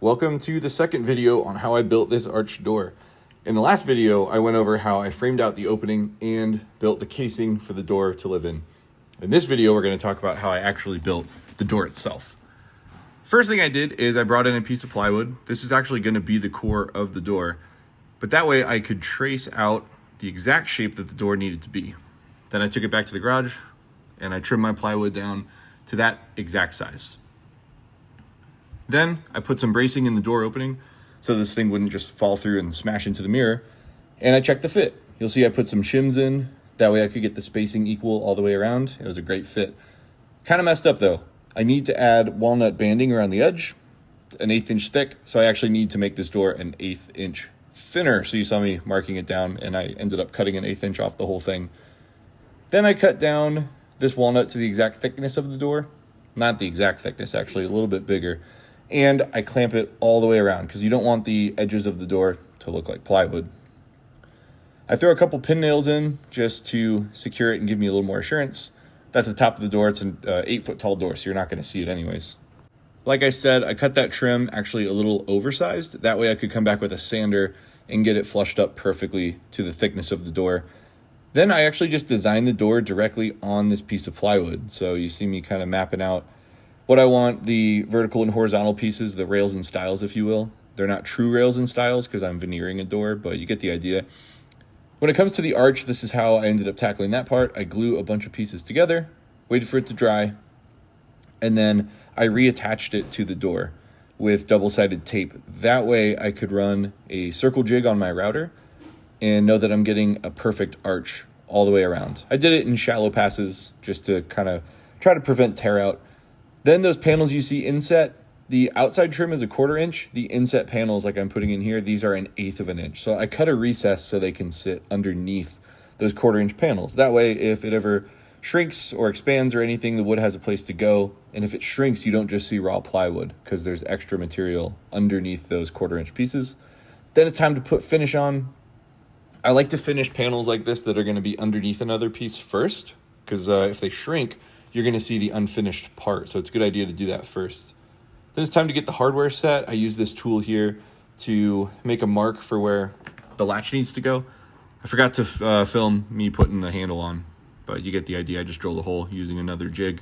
Welcome to the second video on how I built this arched door. In the last video, I went over how I framed out the opening and built the casing for the door to live in. In this video, we're going to talk about how I actually built the door itself. First thing I did is I brought in a piece of plywood. This is actually going to be the core of the door, but that way I could trace out the exact shape that the door needed to be. Then I took it back to the garage and I trimmed my plywood down to that exact size. Then I put some bracing in the door opening so this thing wouldn't just fall through and smash into the mirror. And I checked the fit. You'll see I put some shims in. That way I could get the spacing equal all the way around. It was a great fit. Kind of messed up though. I need to add walnut banding around the edge, an 1/8 inch thick. So I actually need to make this door an 1/8 inch thinner. So you saw me marking it down and I ended up cutting an 1/8 inch off the whole thing. Then I cut down this walnut to the exact thickness of the door. Not the exact thickness, actually, a little bit bigger. And I clamp it all the way around because you don't want the edges of the door to look like plywood. I throw a couple pin nails in just to secure it and give me a little more assurance. That's the top of the door. It's an 8-foot tall door, so you're not going to see it anyways. Like I said, I cut that trim actually a little oversized. That way I could come back with a sander and get it flushed up perfectly to the thickness of the door. Then I actually just designed the door directly on this piece of plywood. So you see me kind of mapping out what I want the vertical and horizontal pieces, the rails and stiles, if you will. They're not true rails and stiles because I'm veneering a door, but you get the idea. When it comes to the arch, this is how I ended up tackling that part. I glue a bunch of pieces together, waited for it to dry, and then I reattached it to the door with double-sided tape. That way I could run a circle jig on my router and know that I'm getting a perfect arch all the way around. I did it in shallow passes just to kind of try to prevent tear out. Then those panels you see inset, the outside trim is a 1/4 inch. The inset panels like I'm putting in here, these are an 1/8 of an inch. So I cut a recess so they can sit underneath those 1/4 inch panels. That way, if it ever shrinks or expands or anything, the wood has a place to go. And if it shrinks, you don't just see raw plywood because there's extra material underneath those 1/4 inch pieces. Then it's time to put finish on. I like to finish panels like this that are going to be underneath another piece first because if they shrink, you're going to see the unfinished part. So it's a good idea to do that first. Then it's time to get the hardware set. I use this tool here to make a mark for where the latch needs to go. I forgot to film me putting the handle on, but you get the idea. I just drilled a hole using another jig.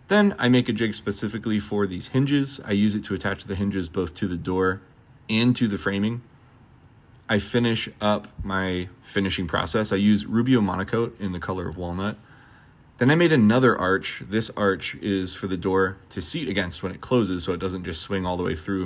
Then I make a jig specifically for these hinges. I use it to attach the hinges both to the door and to the framing. I finish up my finishing process. I use Rubio Monocoat in the color of Walnut. Then I made another arch. This arch is for the door to seat against when it closes so it doesn't just swing all the way through.